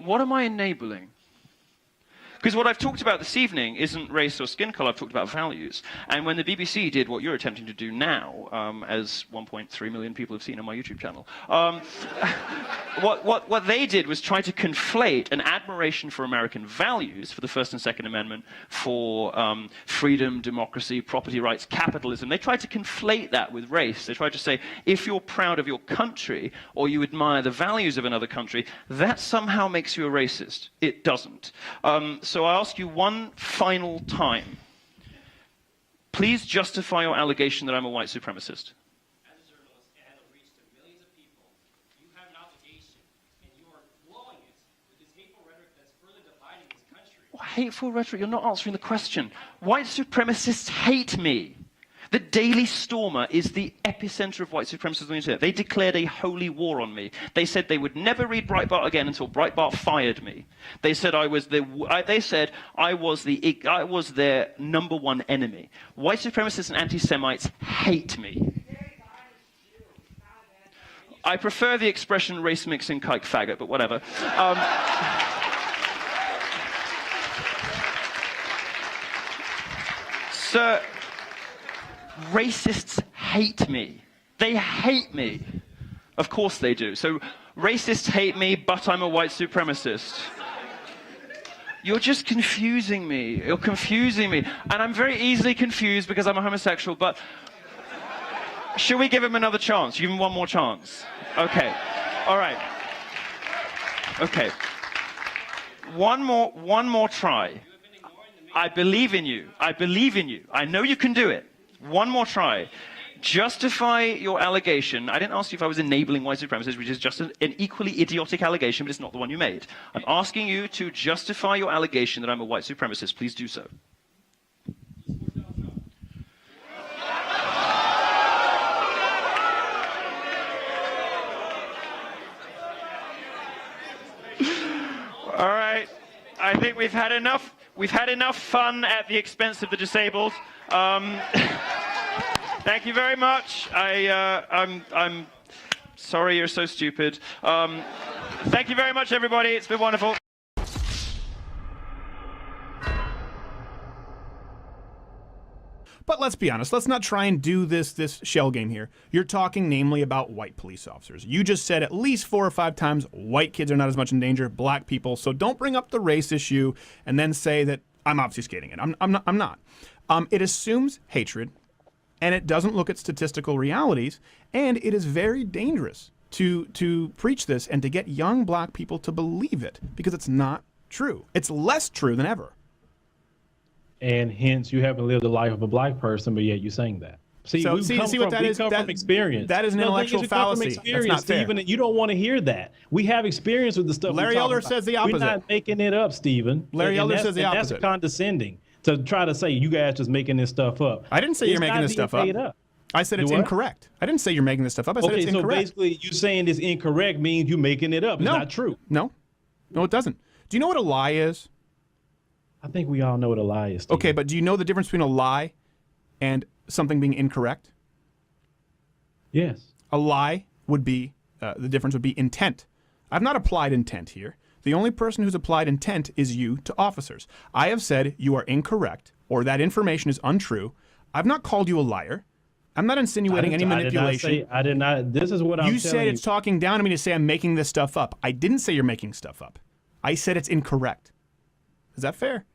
What am I enabling? Because what I've talked about this evening isn't race or skin color, I've talked about values. And when the BBC did what you're attempting to do now, as 1.3 million people have seen on my YouTube channel, what they did was try to conflate an admiration for American values, for the First and Second Amendment, for freedom, democracy, property rights, capitalism. They tried to conflate that with race. They tried to say, if you're proud of your country, or you admire the values of another country, that somehow makes you a racist. It doesn't. So I ask you one final time, please justify your allegation that I'm a white supremacist. As a journalist and have reached to millions of people, you have an obligation, and you are blowing it with this hateful rhetoric that's further dividing this country. What hateful rhetoric? You're not answering the question. White supremacists hate me. The Daily Stormer is the epicenter of white supremacism on the internet. They declared a holy war on me. They said they would never read Breitbart again until Breitbart fired me. They said I was their number one enemy. White supremacists and anti-Semites hate me. I prefer the expression race mixing kike faggot, but whatever. Sir, racists hate me. They hate me. Of course they do. So racists hate me, but I'm a white supremacist. You're just confusing me. You're confusing me. And I'm very easily confused because I'm a homosexual, but should we give him another chance? Give him one more chance. Okay. All right. Okay. One more try. I believe in you. I believe in you. I know you can do it. One more try. Justify your allegation. I didn't ask you if I was enabling white supremacists, which is just an equally idiotic allegation, but it's not the one you made. I'm asking you to justify your allegation that I'm a white supremacist. Please do so. All right. I think we've had enough. We've had enough fun at the expense of the disabled. Thank you very much. I'm sorry you're so stupid. Thank you very much, everybody. It's been wonderful. But let's be honest, let's not try and do this shell game here. You're talking namely about white police officers. You just said at least 4 or 5 times white kids are not as much in danger, black people, so don't bring up the race issue and then say that I'm obfuscating it. I'm not. It assumes hatred, and it doesn't look at statistical realities, and it is very dangerous to preach this and to get young black people to believe it, because it's not true. It's less true than ever. And hence you haven't lived the life of a black person, but yet you're saying that. See what that is? From experience. That is an intellectual fallacy. That's not fair. Stephen, you don't want to hear that. We have experience with the stuff. Larry Elder says the opposite. We're not making it up, Stephen. Larry Elder says the opposite. That's condescending to try to say you guys just making this stuff up. I didn't say you're making this stuff up. I said it's incorrect. I didn't say you're making this stuff up. I said it's incorrect. Okay, so basically you saying it's incorrect means you're making it up. It's not true. No, it doesn't. Do you know what a lie is? I think we all know what a lie is, Stephen. Okay, but do you know the difference between a lie and something being incorrect? Yes. A lie would be, the difference would be intent. I've not applied intent here. The only person who's applied intent is you to officers. I have said you are incorrect or that information is untrue. I've not called you a liar. I'm not insinuating any manipulation. I did not. This is what I'm telling you. You said it's talking down to me to say I'm making this stuff up. I didn't say you're making stuff up. I said it's incorrect. Is that fair?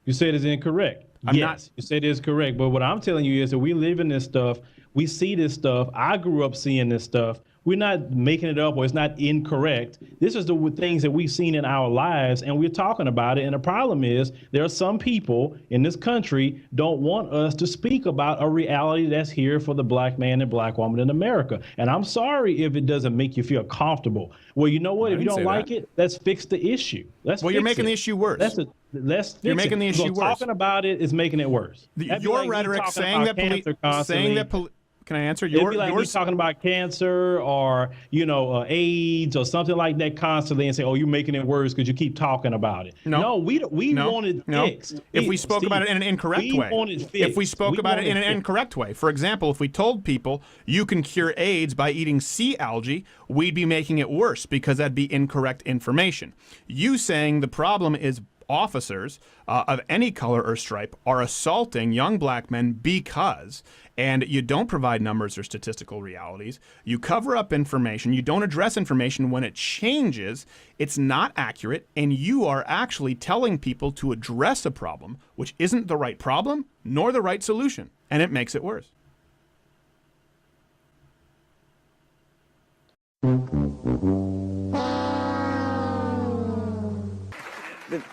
You said it's incorrect. Yes, you said it's correct. But what I'm telling you is that we live in this stuff. We see this stuff. I grew up seeing this stuff. We're not making it up or it's not incorrect. This is the things that we've seen in our lives and we're talking about it. And the problem is there are some people in this country don't want us to speak about a reality that's here for the black man and black woman in America. And I'm sorry if it doesn't make you feel comfortable. Well, you know what? If you don't like it, let's fix the issue. Well, you're making the issue worse. Let's fix You're making the issue worse. Talking about it is making it worse. Your rhetoric saying that Can I answer? It'd be like me talking about cancer or, you know, AIDS or something like that constantly and say, oh, you're making it worse because you keep talking about it. No, we want it fixed. If we spoke about it in an incorrect way. If we spoke about it in an incorrect way. For example, if we told people you can cure AIDS by eating sea algae, we'd be making it worse because that'd be incorrect information. You saying the problem is officers of any color or stripe are assaulting young black men because, and you don't provide numbers or statistical realities, you cover up information, you don't address information when it changes, it's not accurate, and you are actually telling people to address a problem which isn't the right problem nor the right solution, and it makes it worse.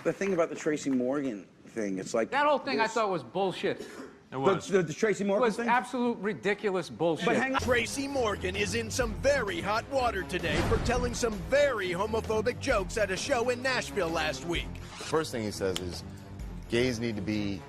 The thing about the Tracy Morgan thing, it's like... That whole thing I thought was bullshit. It was. The Tracy Morgan thing? It was absolute ridiculous bullshit. But hang on. Tracy Morgan is in some very hot water today for telling some very homophobic jokes at a show in Nashville last week. First thing he says is gays need to be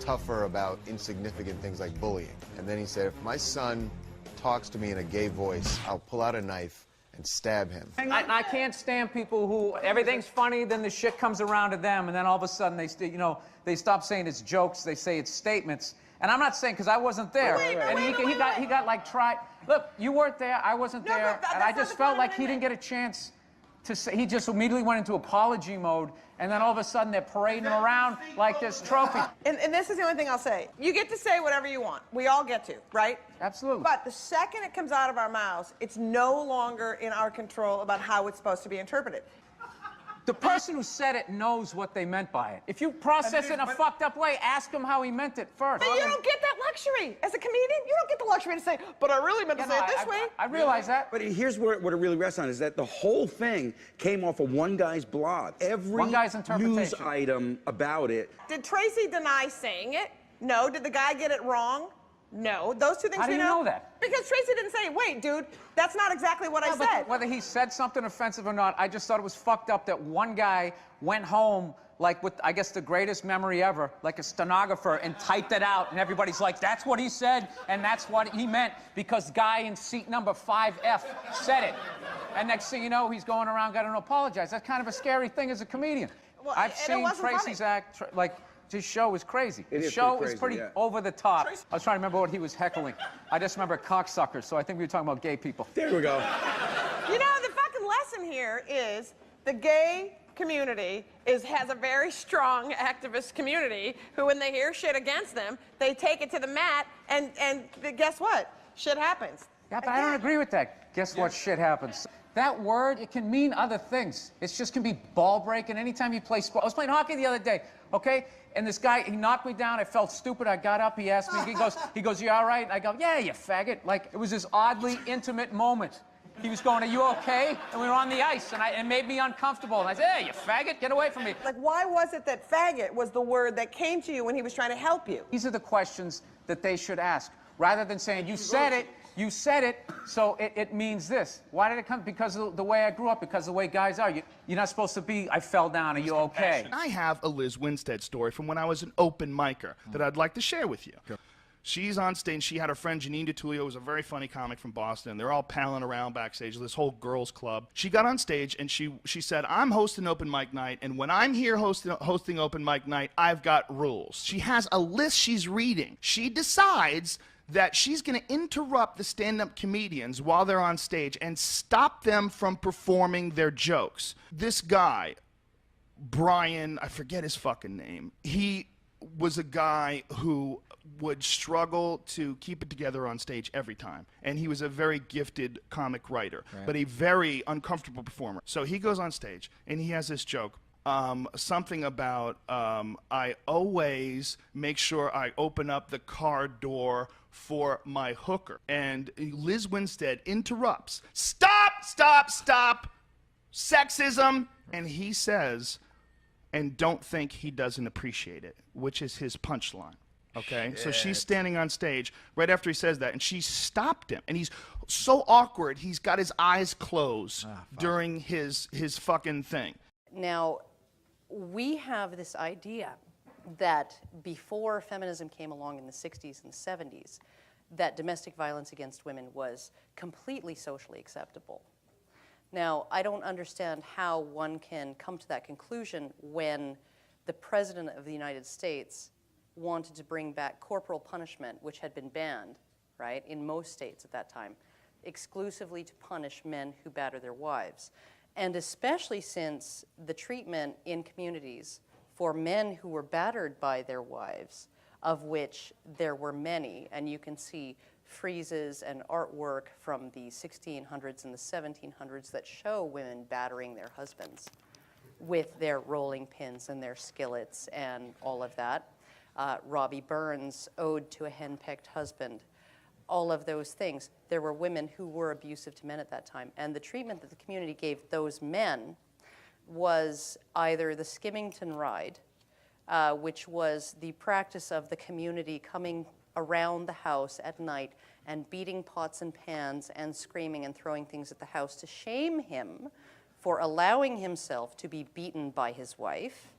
tougher about insignificant things like bullying. And then he said, if my son talks to me in a gay voice, I'll pull out a knife and stab him. I can't stand people who everything's funny, then the shit comes around to them, and then all of a sudden they stop saying it's jokes, they say it's statements. And I'm not saying because I wasn't there, and he got like tried. Look, you weren't there, I wasn't there, and I just felt like he didn't get a chance to say. He just immediately went into apology mode, and then all of a sudden they're parading him around like this trophy. And this is the only thing I'll say. You get to say whatever you want. We all get to, right? Absolutely. But the second it comes out of our mouths, it's no longer in our control about how it's supposed to be interpreted. The person who said it knows what they meant by it. If you process it in a fucked up way, ask him how he meant it first. But you don't get that luxury. As a comedian, you don't get the luxury to say, but I really meant to say it this way. I realize that. But here's what it really rests on, is that the whole thing came off of one guy's blog. Every news item about it. Did Tracy deny saying it? No. Did the guy get it wrong? No. Those two things How do you know that? Because Tracy didn't say, wait, dude, that's not exactly what I said. Whether he said something offensive or not, I just thought it was fucked up that one guy went home like with, I guess, the greatest memory ever, like a stenographer, and typed it out, and everybody's like, that's what he said, and that's what he meant, because guy in seat number 5F said it. And next thing you know, he's going around, got to apologize. That's kind of a scary thing as a comedian. Well, I've seen Tracy's act, his show is crazy. It the is show pretty is pretty crazy, over the top. I was trying to remember what he was heckling. I just remember cocksuckers, so I think we were talking about gay people. There we go. You know, the fucking lesson here is the gay community has a very strong activist community who, when they hear shit against them, they take it to the mat, and guess what? Shit happens. Yeah, but I don't agree with that. Guess what? Shit happens. That word, it can mean other things. It just can be ball breaking anytime you play sport. I was playing hockey the other day, okay? And this guy, he knocked me down. I felt stupid. I got up. He asked me, he goes, you all right? And I go, yeah, you faggot. Like, it was this oddly intimate moment. He was going, are you okay? And we were on the ice, and it made me uncomfortable. And I said, hey, you faggot, get away from me. Like, why was it that faggot was the word that came to you when he was trying to help you? These are the questions that they should ask. Rather than saying, you said it, so it means this. Why did it come? Because of the way I grew up, because of the way guys are. You're not supposed to be, I fell down, are you okay? I have a Liz Winstead story from when I was an open micer that I'd like to share with you. She's on stage. She had her friend Janine DeTullio, who was a very funny comic from Boston. They're all palling around backstage, this whole girls' club. She got on stage, and she said, I'm hosting open mic night, and when I'm here hosting open mic night, I've got rules. She has a list she's reading. She decides that she's going to interrupt the stand-up comedians while they're on stage and stop them from performing their jokes. This guy, Brian, I forget his fucking name, he was a guy who would struggle to keep it together on stage every time. And he was a very gifted comic writer, but a very uncomfortable performer. So he goes on stage, and he has this joke. Something about, I always make sure I open up the car door for my hooker. And Liz Winstead interrupts, stop, stop, stop, sexism. And he says, and don't think he doesn't appreciate it, which is his punchline. Okay, so she's standing on stage right after he says that, and she stopped him, and he's so awkward, he's got his eyes closed during his fucking thing. Now, we have this idea that before feminism came along in the 60s and 70s, that domestic violence against women was completely socially acceptable. Now, I don't understand how one can come to that conclusion when the President of the United States wanted to bring back corporal punishment, which had been banned, right, in most states at that time, exclusively to punish men who batter their wives. And especially since the treatment in communities for men who were battered by their wives, of which there were many, and you can see friezes and artwork from the 1600s and the 1700s that show women battering their husbands with their rolling pins and their skillets and all of that. Robbie Burns' Ode to a Henpecked Husband, all of those things. There were women who were abusive to men at that time, and the treatment that the community gave those men was either the Skimmington Ride, which was the practice of the community coming around the house at night and beating pots and pans and screaming and throwing things at the house to shame him for allowing himself to be beaten by his wife.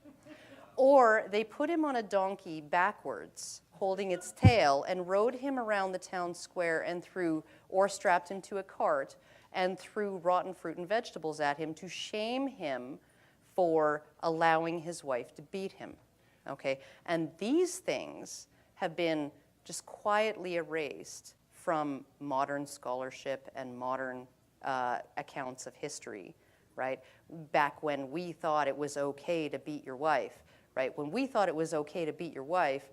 Or they put him on a donkey backwards, holding its tail, and rode him around the town square and threw, or strapped him to a cart, and threw rotten fruit and vegetables at him to shame him for allowing his wife to beat him, okay? And these things have been just quietly erased from modern scholarship and modern accounts of history, right? Back when we thought it was okay to beat your wife, right? When we thought it was okay to beat your wife,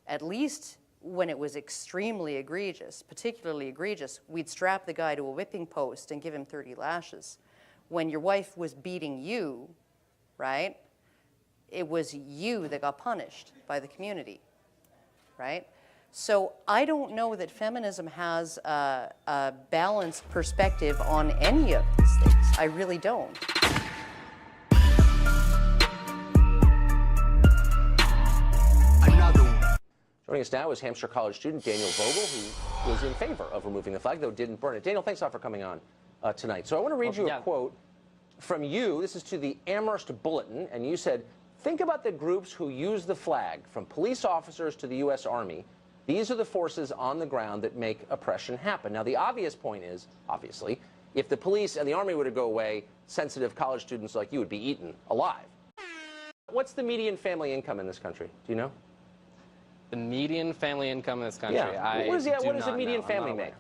at least when it was extremely egregious, particularly egregious, we'd strap the guy to a whipping post and give him 30 lashes. When your wife was beating you, right, it was you that got punished by the community, right? So I don't know that feminism has a balanced perspective on any of these things. I really don't. Joining us now is Hampshire College student Daniel Vogel, who was in favor of removing the flag, though didn't burn it. Daniel, thanks a lot for coming on tonight. So I want to read you a quote from you. This is to the Amherst Bulletin, and you said, "Think about the groups who use the flag, from police officers to the U.S. Army. These are the forces on the ground that make oppression happen." Now, the obvious point is, obviously, if the police and the Army were to go away, sensitive college students like you would be eaten alive. What's the median family income in this country? Do you know? The median family income in this country. Yeah. What does a median family make?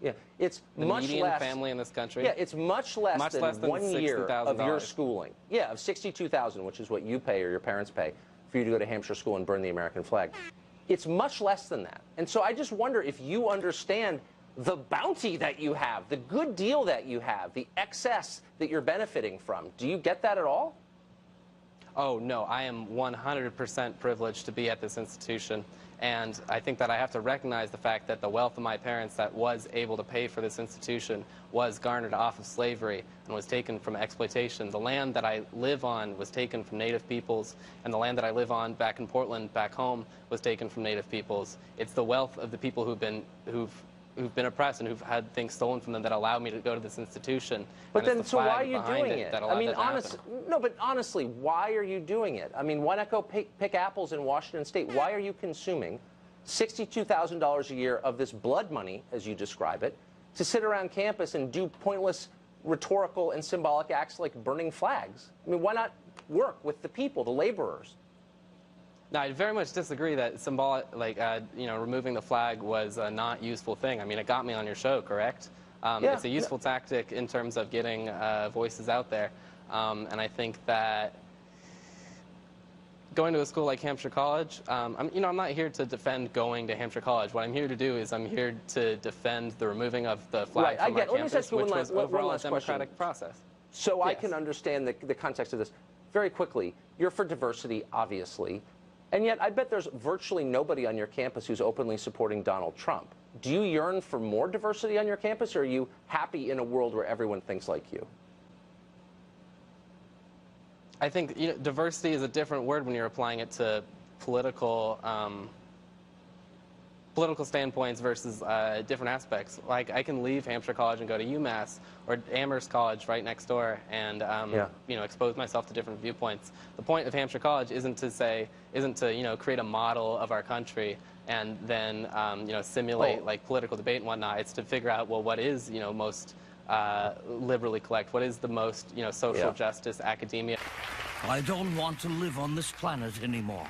Yeah, it's much median less. Family in this country. Yeah, it's much less than 1 year of your schooling. Yeah, of $62,000, which is what you pay or your parents pay for you to go to Hampshire school and burn the American flag. It's much less than that. And so I just wonder if you understand the bounty that you have, the good deal that you have, the excess that you're benefiting from. Do you get that at all? Oh, no, I am 100% privileged to be at this institution. And I think that I have to recognize the fact that the wealth of my parents that was able to pay for this institution was garnered off of slavery and was taken from exploitation. The land that I live on was taken from Native peoples, and the land that I live on back in Portland, back home, was taken from Native peoples. It's the wealth of the people who've been oppressed and who've had things stolen from them that allow me to go to this institution. But then, so why are you doing it? I mean, honestly, why are you doing it? I mean, why not go pick apples in Washington State? Why are you consuming $62,000 a year of this blood money, as you describe it, to sit around campus and do pointless rhetorical and symbolic acts like burning flags? I mean, why not work with the people, the laborers? No, I very much disagree that removing the flag was a not useful thing. I mean, it got me on your show, correct? It's a useful tactic in terms of getting voices out there. And I think that going to a school like Hampshire College, I'm not here to defend going to Hampshire College. What I'm here to do is I'm here to defend the removing of the flag from our campus, which was overall a democratic process. So I can understand the context of this. Very quickly, you're for diversity, obviously. And yet, I bet there's virtually nobody on your campus who's openly supporting Donald Trump. Do you yearn for more diversity on your campus, or are you happy in a world where everyone thinks like you? I think diversity is a different word when you're applying it to political political standpoints versus different aspects. Like, I can leave Hampshire College and go to UMass or Amherst College right next door and you know, expose myself to different viewpoints. The point of Hampshire College isn't to you know, create a model of our country and then you know, simulate like political debate and whatnot. It's to figure out, well, what is, you know, most liberally correct? What is the most, you know, social justice academia? I don't want to live on this planet anymore.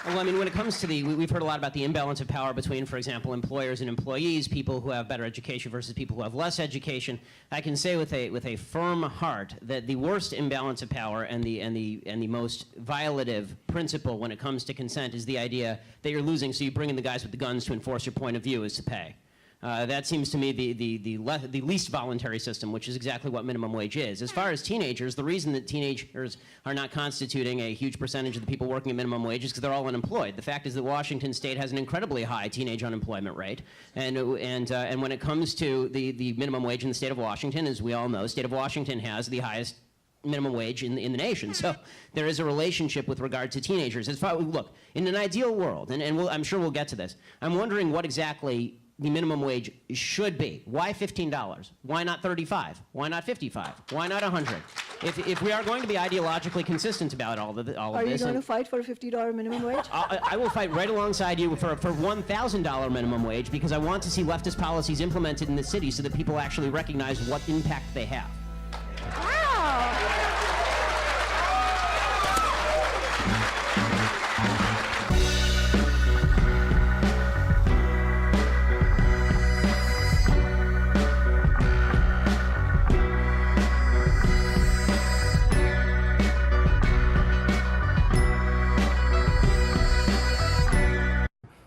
Well, I mean, when it comes to we've heard a lot about the imbalance of power between, for example, employers and employees, people who have better education versus people who have less education. I can say with a firm heart that the worst imbalance of power and the most violative principle when it comes to consent is the idea that you're losing, so you bring in the guys with the guns to enforce your point of view is to pay. That seems to me the least voluntary system, which is exactly what minimum wage is. As far as teenagers, the reason that teenagers are not constituting a huge percentage of the people working at minimum wage is because they're all unemployed. The fact is that Washington State has an incredibly high teenage unemployment rate, and when it comes to the minimum wage in the state of Washington, as we all know, the state of Washington has the highest minimum wage in the nation. So there is a relationship with regard to teenagers. As far, look, in an ideal world, and I'm sure we'll get to this, I'm wondering what exactly the minimum wage should be. Why $15? Why not $35? Why not $55? Why not $100? If we are going to be ideologically consistent about all of this... Are you going to fight for a $50 minimum wage? I will fight right alongside you for $1,000 minimum wage because I want to see leftist policies implemented in the city so that people actually recognize what impact they have.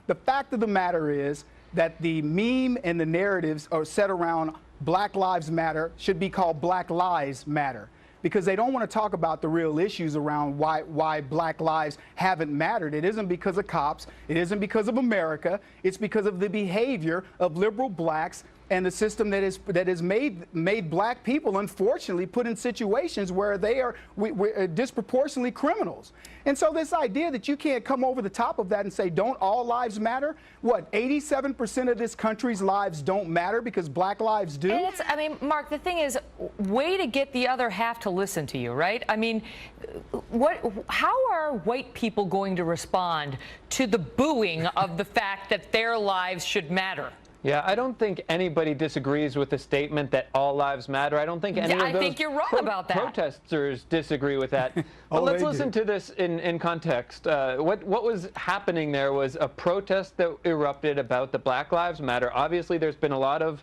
The fact of the matter is that the meme and the narratives are set around Black Lives Matter should be called Black Lies Matter, because they don't want to talk about the real issues around why Black lives haven't mattered. It isn't because of cops. It isn't because of America. It's because of the behavior of liberal blacks and the system that has made black people, unfortunately, put in situations where they are disproportionately criminals. And so this idea that you can't come over the top of that and say, don't all lives matter? What, 87% of this country's lives don't matter because black lives do? And I mean, Mark, the thing is, way to get the other half to listen to you, right? I mean, how are white people going to respond to the booing of the fact that their lives should matter? Yeah, I don't think anybody disagrees with the statement that all lives matter. I don't think any of those I think you're wrong about that. Protesters disagree with that. But let's listen to this in context. What was happening there was a protest that erupted about the Black Lives Matter. Obviously, there's been a lot of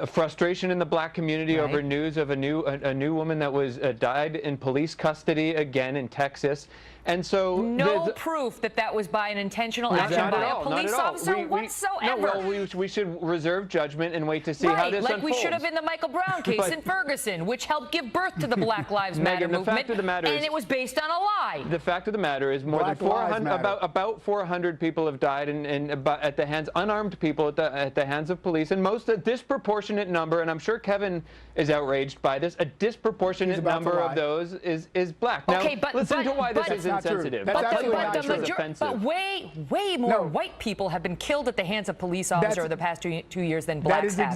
frustration in the black community over news of a new woman that was died in police custody again in Texas. And so no proof that that was by an intentional action by a police officer whatsoever. No, well, we should reserve judgment and wait to see how this unfolds. Unfolds. We should have in the Michael Brown case in Ferguson, which helped give birth to the Black Lives Matter movement, the fact of the matter and it was based on a lie. The fact of the matter is more than 400, about 400 people have died at the hands, unarmed people at the hands of police, and a disproportionate number, and I'm sure Kevin is outraged by this, a disproportionate number of those is black. Now, listen to why this is insensitive. But way more white people have been killed at the hands of police officers over the past 2 years than blacks have.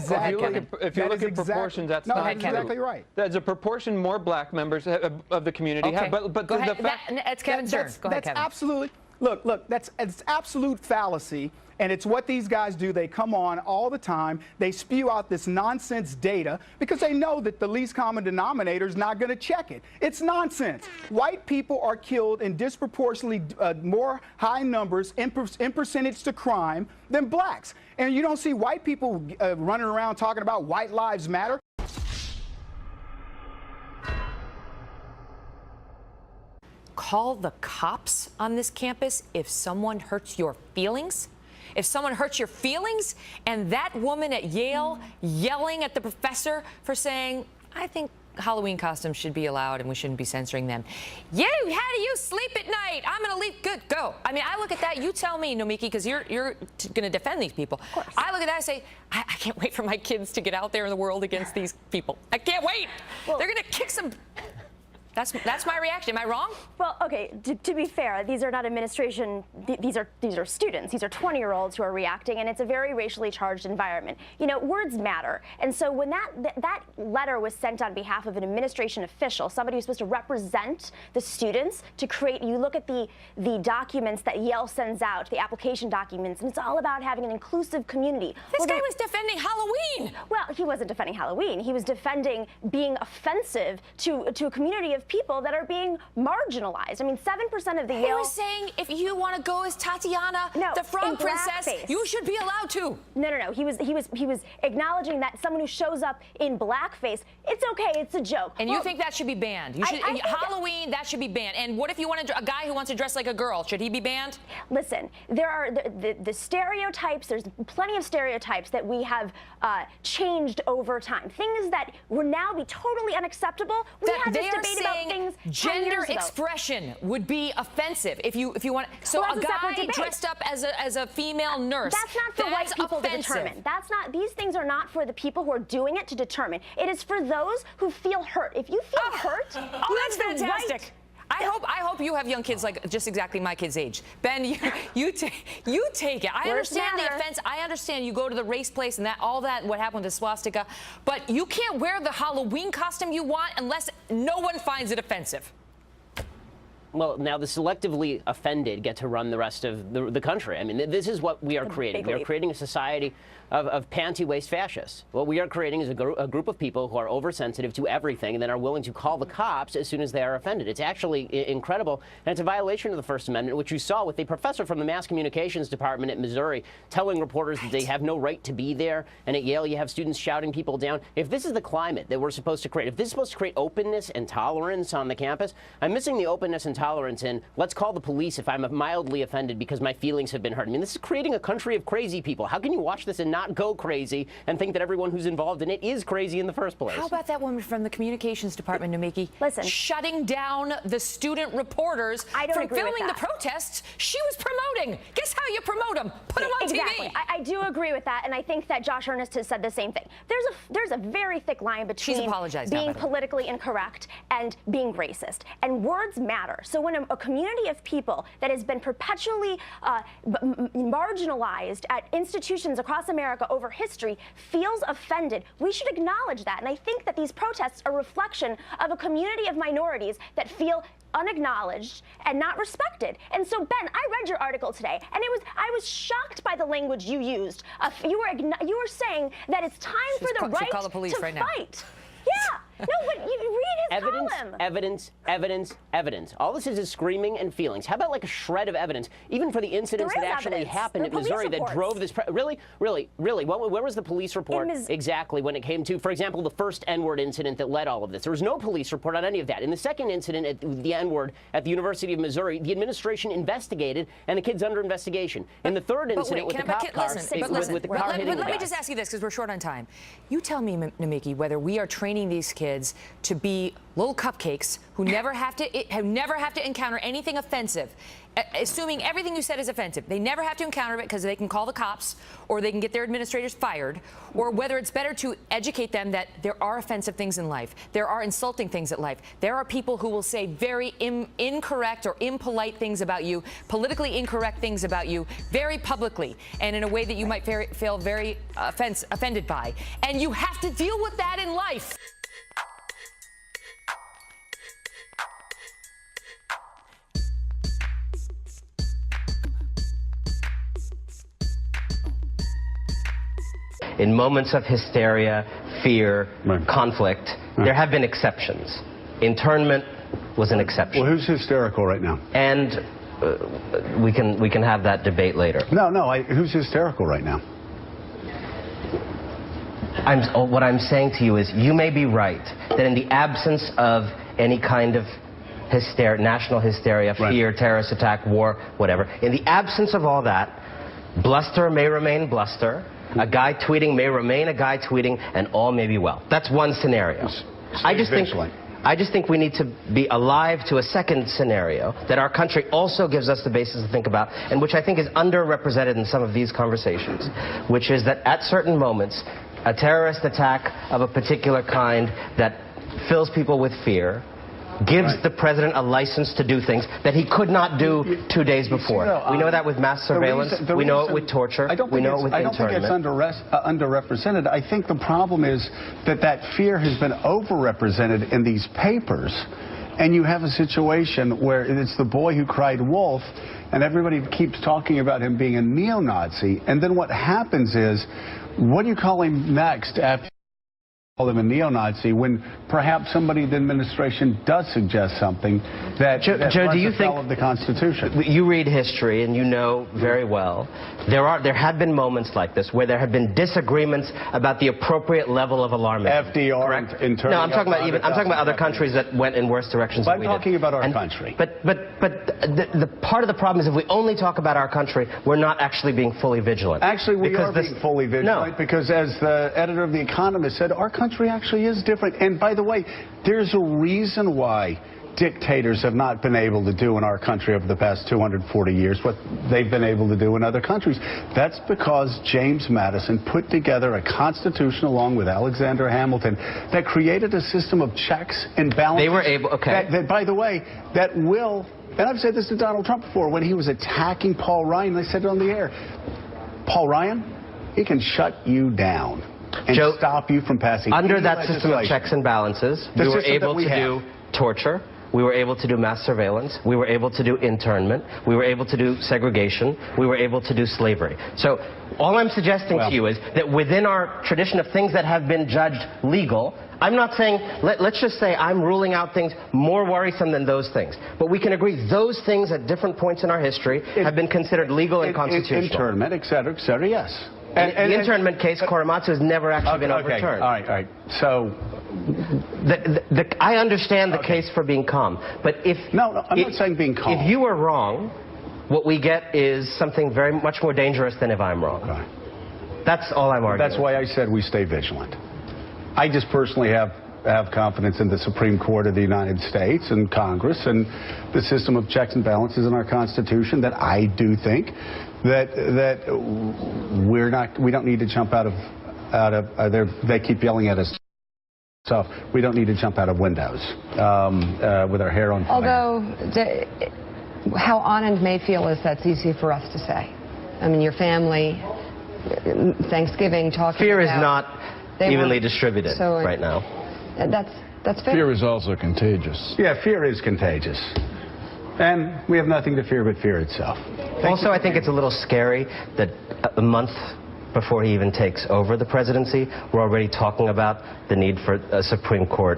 If you look at proportions, that's not exactly right. There's a proportion more black members of the community have. But go ahead. That's Kevin's turn. Go ahead, Kevin. Absolutely. Look, it's absolute fallacy. And it's what these guys do. They come on all the time. They spew out this nonsense data because they know that the least common denominator is not going to check it. It's nonsense. White people are killed in disproportionately more high numbers in percentage to crime than blacks. And you don't see white people running around talking about white lives matter. Call the cops on this campus if someone hurts your feelings? If someone hurts your feelings, and that woman at Yale yelling at the professor for saying, I think Halloween costumes should be allowed and we shouldn't be censoring them. How do you sleep at night? I'm going to leave. Good, go. I mean, I look at that. You tell me, Nomiki, because you're going to defend these people. Of course. I look at that and say, I can't wait for my kids to get out there in the world against these people. I can't wait. Well, they're going to kick some That's my reaction. Am I wrong? Well, okay, to be fair, these are not administration, these are students. These are 20-year-olds who are reacting, and it's a very racially charged environment. You know, words matter. And so when that letter was sent on behalf of an administration official, somebody who's supposed to represent the students to create, you look at the documents that Yale sends out, the application documents, and it's all about having an inclusive community. This guy was defending Halloween. Well, he wasn't defending Halloween. He was defending being offensive to a community of people that are being marginalized. I mean, 7% of the Yale... He was saying if you want to go as Tatiana, the frog princess, you should be allowed to. No. He was acknowledging that someone who shows up in blackface, it's okay, it's a joke. And you think that should be banned? You should, Halloween, that should be banned. And what if you want a guy who wants to dress like a girl? Should he be banned? Listen, there are the stereotypes. There's plenty of stereotypes that we have changed over time. Things that would now be totally unacceptable. We had this debate about things gender expression would be offensive if you want. So a guy dressed up as a female nurse. That's not for white people to determine. That's not. These things are not for the people who are doing it to determine. It is for those who feel hurt. If you feel hurt, that's fantastic. I hope you have young kids like just exactly my kid's age. Ben, you take it. I understand the offense. I understand you go to the race place and all that, what happened with the swastika, but you can't wear the Halloween costume you want unless no one finds it offensive. Well, now the selectively offended get to run the rest of the country. I mean, this is what we are creating. We are creating a society of panty-waist fascists. What we are creating is a group of people who are oversensitive to everything and then are willing to call the cops as soon as they are offended. It's actually incredible, and it's a violation of the First Amendment, which you saw with a professor from the Mass Communications Department at Missouri telling reporters that they have no right to be there, and at Yale you have students shouting people down. If this is the climate that we're supposed to create, if this is supposed to create openness and tolerance on the campus, I'm missing the openness and tolerance in let's call the police if I'm mildly offended because my feelings have been hurt. I mean, this is creating a country of crazy people. How can you watch this and not go crazy and think that everyone who's involved in it is crazy in the first place? How about that woman from the communications department, Nomiki? Listen, shutting down the student reporters from filming the protests she was promoting. Guess how you promote them? Put them on TV. I do agree with that, and I think that Josh Earnest has said the same thing. There's a very thick line between being politically incorrect and being racist, and words matter. So when a community of people that has been perpetually marginalized at institutions across America over history feels offended, we should acknowledge that. And I think that these protests are a reflection of a community of minorities that feel unacknowledged and not respected. And so, Ben, I read your article today, and I was shocked by the language you used. You were saying that it's time for the right call the police to right fight. Yeah. No, but you read his column. Evidence. All this is screaming and feelings. How about like a shred of evidence, even for the incidents that actually happened at Missouri that drove this? Really? Where was the police report exactly when it came to, for example, the first N-word incident that led all of this? There was no police report on any of that. In the second incident, at the N-word at the University of Missouri, the administration investigated, and the kid's under investigation. In the third incident with the cop car, with the car hitting the guy. Let me just ask you this, because we're short on time. You tell me, Nomiki, whether we are training these kids to be little cupcakes who never have to encounter anything offensive, assuming everything you said is offensive. They never have to encounter it because they can call the cops or they can get their administrators fired, or whether it's better to educate them that there are offensive things in life, there are insulting things in life, there are people who will say very incorrect or impolite things about you, politically incorrect things about you, very publicly and in a way that you might feel very offended by, and you have to deal with that in life. In moments of hysteria, fear, conflict, there have been exceptions. Internment was an exception. Well, who's hysterical right now? And we can have that debate later. No, who's hysterical right now? What I'm saying to you is, you may be right that in the absence of any kind of national hysteria, fear, terrorist attack, war, whatever, in the absence of all that, bluster may remain bluster. A guy tweeting may remain a guy tweeting, and all may be well. That's one scenario. I just think we need to be alive to a second scenario that our country also gives us the basis to think about, and which I think is underrepresented in some of these conversations, which is that at certain moments, a terrorist attack of a particular kind that fills people with fear gives the president a license to do things that he could not do 2 days before. We know that with mass surveillance. We know it with torture. We know it with internment. I don't think it's underrepresented. I think the problem is that fear has been overrepresented in these papers. And you have a situation where it's the boy who cried wolf, and everybody keeps talking about him being a neo-Nazi. And then what happens is, what do you call him next after call him a neo-Nazi when perhaps somebody in the administration does suggest something that Joe, do you think of the Constitution? You read history and you know very well there have been moments like this where there have been disagreements about the appropriate level of alarmism. FDR, correct? No, I'm talking about other countries that went in worse directions. But than we I'm talking did. about our country. But the part of the problem is if we only talk about our country, we're not actually being fully vigilant. Actually, we are being fully vigilant because, as the editor of The Economist said, our country actually is different. And by the way, there's a reason why dictators have not been able to do in our country over the past 240 years what they've been able to do in other countries. That's because James Madison put together a constitution along with Alexander Hamilton that created a system of checks and balances. They were able, that by the way, that will, and I've said this to Donald Trump before, when he was attacking Paul Ryan, they said it on the air, Paul Ryan, he can shut you down and Joe, stop you from passing under that system of checks and balances. We were able to do torture. We were able to do mass surveillance. We were able to do internment. We were able to do segregation. We were able to do slavery. So all I'm suggesting to you is that within our tradition of things that have been judged legal, I'm not saying, let's just say I'm ruling out things more worrisome than those things. But we can agree those things at different points in our history have been considered legal and constitutional. Internment, et cetera, yes. And the internment case, Korematsu, has never actually been overturned. All right. So, I understand the case for being calm, but if no, I'm not saying being calm. If you are wrong, what we get is something very much more dangerous than if I'm wrong. That's all I'm arguing. That's why I said we stay vigilant. I just personally have confidence in the Supreme Court of the United States and Congress and the system of checks and balances in our Constitution that I do think that we don't need to jump out of they keep yelling at us. So we don't need to jump out of windows with our hair on fire. Although, how Anand may feel is that's easy for us to say. I mean, your family, Thanksgiving, talking fear about, is not evenly distributed right now. That's fair. Fear is also contagious. Yeah, fear is contagious. And we have nothing to fear but fear itself. Also, I think it's a little scary that a month before he even takes over the presidency, we're already talking about the need for a Supreme Court.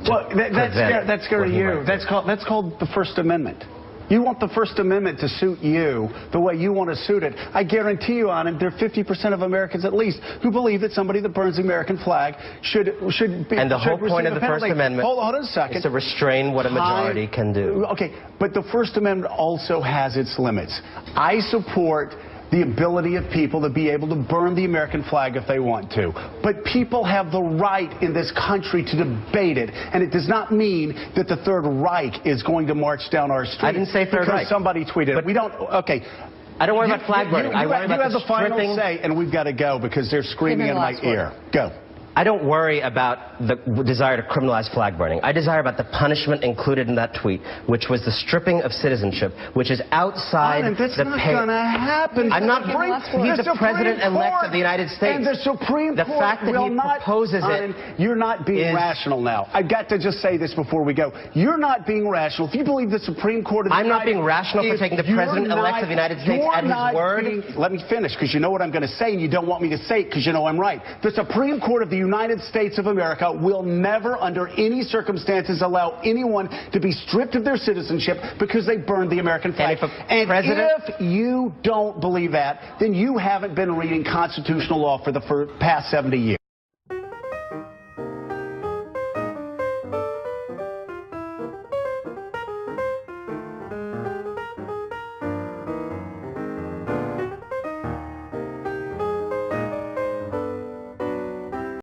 Well, that's scary to you. That's called the First Amendment. You want the First Amendment to suit you the way you want to suit it. I guarantee you, Anand, there are 50% of Americans at least who believe that somebody that burns the American flag should be. And the whole point of the First Amendment hold on a second. is to restrain what a majority can do. Okay, but the First Amendment also has its limits. I support the ability of people to be able to burn the American flag if they want to. But people have the right in this country to debate it. And it does not mean that the Third Reich is going to march down our streets. I didn't say Third Reich. Somebody tweeted it. We don't, okay. I don't worry about flag burning. You have the final say, and we've got to go because they're screaming in my ear. Go. I don't worry about the desire to criminalize flag burning. I desire about the punishment included in that tweet, which was the stripping of citizenship, which is outside that's the not going to happen. I'm not. He's the president-elect of the United States. And the Supreme Court fact that will he not proposes it. You're not being rational now. I've got to just say this before we go. You're not being rational. If you believe the Supreme Court of the I'm not being rational for taking the president-elect of the United States at his word. Let me finish, because you know what I'm going to say, and you don't want me to say it because you know I'm right. The Supreme Court of the United States of America will never, under any circumstances, allow anyone to be stripped of their citizenship because they burned the American flag. And if you don't believe that, then you haven't been reading constitutional law for the past 70 years.